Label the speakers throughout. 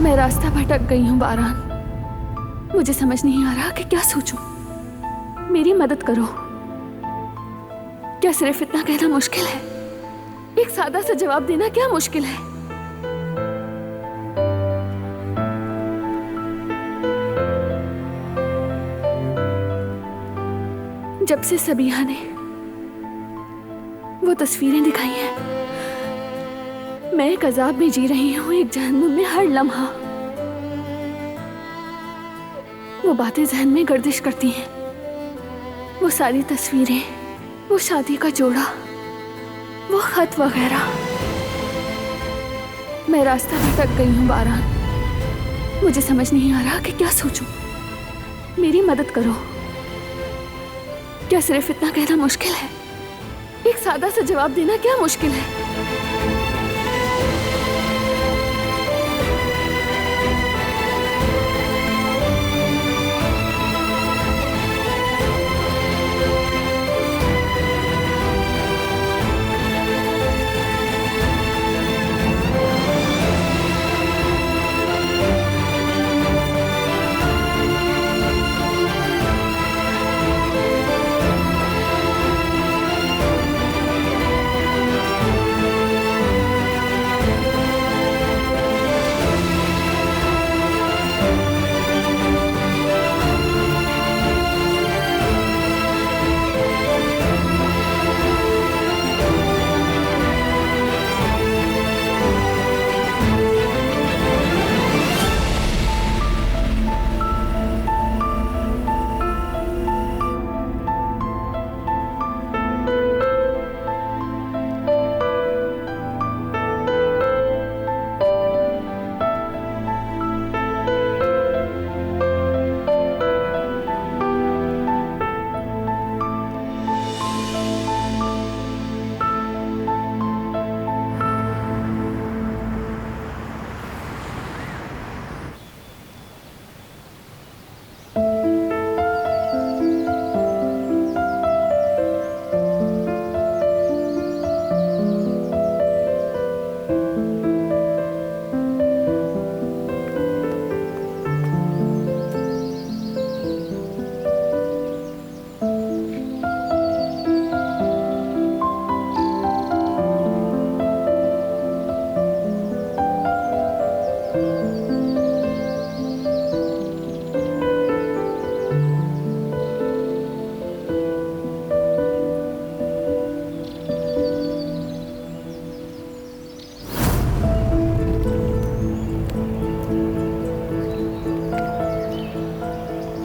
Speaker 1: मैं रास्ता भटक गई हूँ बारान। मुझे समझ नहीं आ रहा कि क्या सोचूं। मेरी मदद करो। क्या सिर्फ इतना कहना मुश्किल है? एक सादा सा जवाब देना क्या मुश्किल है? जब से सबीहा ने वो तस्वीरें दिखाई हैं, मैं एक अजाब में जी रही हूँ, एक जहन्नुम में हर लम्हा। वो बातें जहन में गर्दिश करती हैं, वो सारी तस्वीरें, वो शादी का जोड़ा, वो खत वगैरह। मैं रास्ता भटक गई हूँ बारान। मुझे समझ नहीं आ रहा कि क्या सोचूं। मेरी मदद करो। क्या सिर्फ इतना कहना मुश्किल है? एक सादा सा जवाब देना क्या मुश्किल है?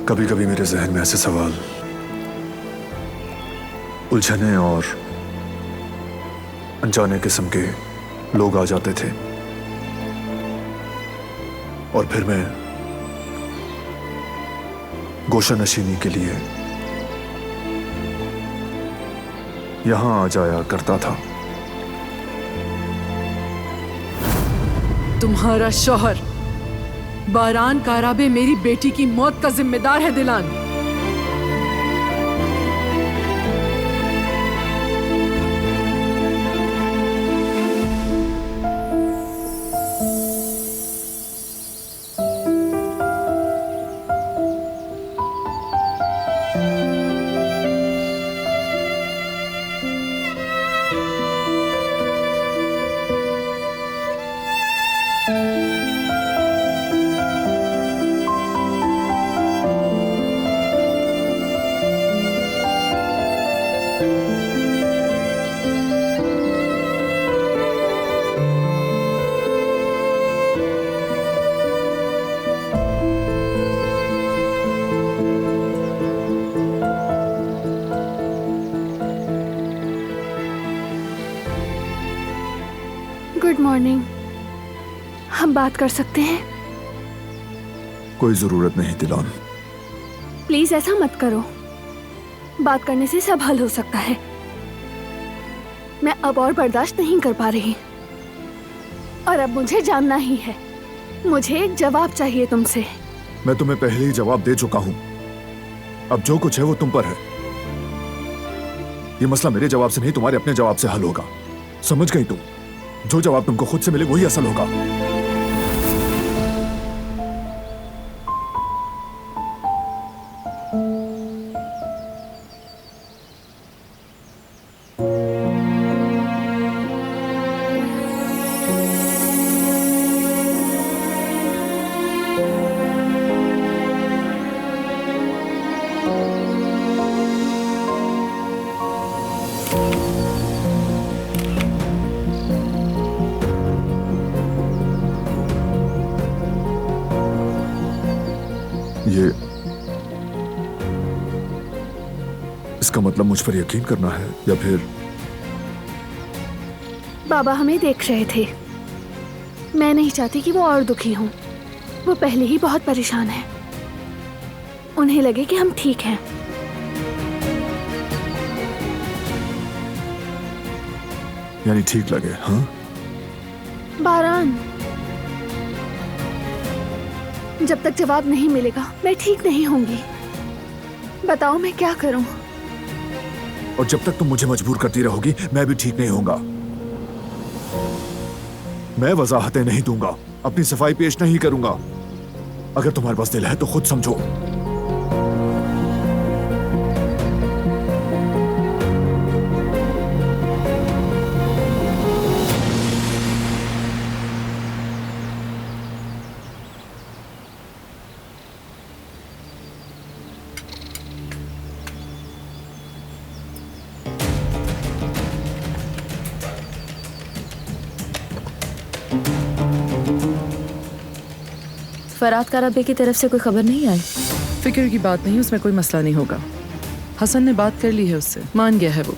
Speaker 2: कभी कभी मेरे जहन में ऐसे सवाल, उलझने और अनजाने किस्म के लोग आ जाते थे, और फिर मैं गोशा नशीनी के लिए यहां आ जाया करता था।
Speaker 3: तुम्हारा शौहर बारान काराबे मेरी बेटी की मौत का जिम्मेदार है दिलान।
Speaker 1: Good morning. हम बात कर सकते हैं?
Speaker 2: कोई जरूरत नहीं दिलान।
Speaker 1: प्लीज ऐसा मत करो। बात करने से सब हल हो सकता है। मैं अब और बर्दाश्त नहीं कर पा रही, और अब मुझे जानना ही है। मुझे एक जवाब चाहिए तुमसे।
Speaker 2: मैं तुम्हें पहले ही जवाब दे चुका हूं। अब जो कुछ है वो तुम पर है। ये मसला मेरे जवाब से नहीं, तुम्हारे अपने जवाब से हल होगा। समझ गई तुम? जो जवाब तुमको खुद से मिले वही असल होगा। ये इसका मतलब मुझ पर यकीन करना है या फिर?
Speaker 1: बाबा हमें देख रहे थे। मैं नहीं चाहती कि वो और दुखी हों। वो पहले ही बहुत परेशान है। उन्हें लगे कि हम ठीक हैं।
Speaker 2: यानी ठीक लगे? हाँ
Speaker 1: बारान, जब तक जवाब नहीं मिलेगा मैं ठीक नहीं होंगी। बताओ मैं क्या करूं?
Speaker 2: और जब तक तुम मुझे मजबूर करती रहोगी मैं भी ठीक नहीं होऊंगा। मैं वजाहतें नहीं दूंगा, अपनी सफाई पेश नहीं करूंगा। अगर तुम्हारे पास दिल है तो खुद समझो।
Speaker 4: फरात काराबे की तरफ से कोई खबर नहीं आई?
Speaker 3: फिक्र की बात नहीं, उसमें कोई मसला नहीं होगा। हसन ने बात कर ली है उससे, मान गया है वो।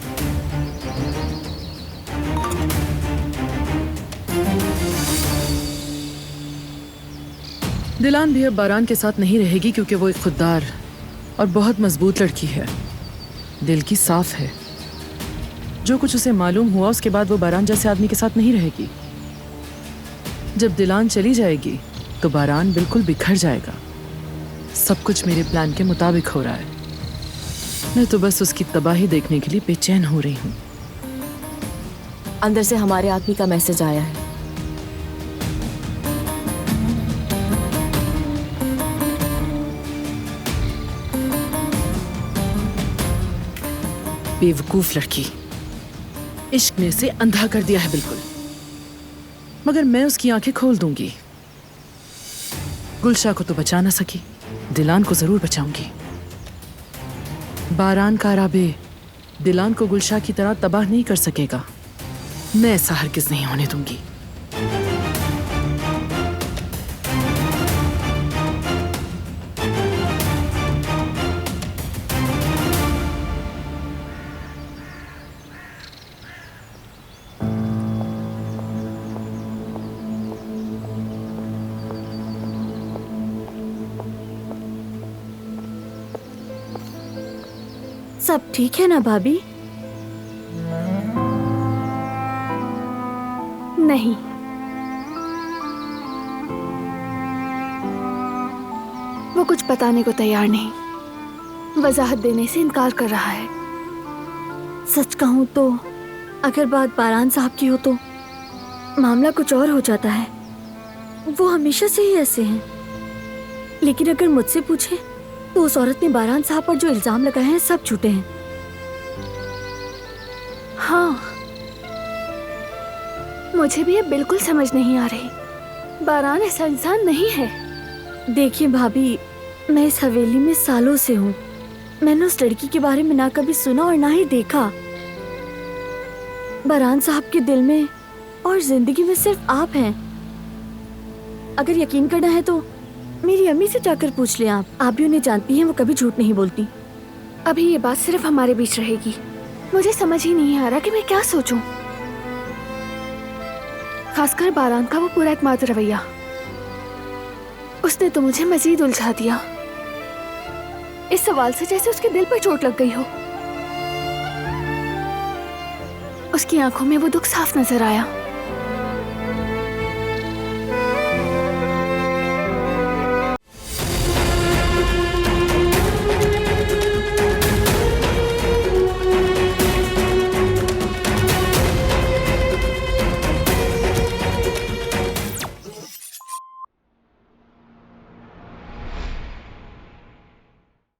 Speaker 3: दिलान भी अब बारान के साथ नहीं रहेगी क्योंकि वो एक खुददार और बहुत मजबूत लड़की है। दिल की साफ है। जो कुछ उसे मालूम हुआ उसके बाद वो बारान जैसे आदमी के साथ नहीं रहेगी। जब दिलान चली जाएगी तो बारान बिल्कुल बिखर जाएगा। सब कुछ मेरे प्लान के मुताबिक हो रहा है। मैं तो बस उसकी तबाही देखने के लिए बेचैन हो रही हूँ।
Speaker 4: अंदर से हमारे आदमी का मैसेज आया है।
Speaker 3: बेवकूफ लड़की, इश्क ने उसे अंधा कर दिया है बिल्कुल। मगर मैं उसकी आंखें खोल दूंगी। गुलशा को तो बचा ना सकी, दिलान को जरूर बचाऊंगी। बारान काराबे दिलान को गुलशा की तरह तबाह नहीं कर सकेगा। मैं ऐसा हरगिज नहीं होने दूंगी।
Speaker 4: सब ठीक है ना भाभी?
Speaker 1: नहीं, वो कुछ बताने को तैयार नहीं, वजाहत देने से इनकार कर रहा है।
Speaker 4: सच कहूँ तो अगर बात बारान साहब की हो तो मामला कुछ और हो जाता है। वो हमेशा से ही ऐसे हैं। लेकिन अगर मुझसे पूछे तो उस औरत ने बारान साहब पर जो इल्जाम लगाए हैं सब झूठे हैं।
Speaker 1: हाँ, मुझे भी ये बिल्कुल समझ नहीं आ रही। बारान ऐसा इंसान नहीं है।
Speaker 4: देखिए भाभी, मैं इस हवेली में सालों से हूँ। मैंने उस लड़की के बारे में ना कभी सुना और ना ही देखा। बारान साहब के दिल में और जिंदगी में सिर्फ आप हैं। अगर यकीन करना है तो मेरी अम्मी से जाकर पूछ लें। आप भी उन्हें जानती हैं, वो कभी झूठ नहीं बोलती।
Speaker 1: अभी ये बात सिर्फ हमारे बीच रहेगी। मुझे समझ ही नहीं आ रहा कि मैं क्या सोचूं। खासकर बारान का वो पूरा एतमाद रवैया, उसने तो मुझे मजीद उलझा दिया। इस सवाल से जैसे उसके दिल पर चोट लग गई हो। उसकी आंखों में वो दुख साफ नजर आया।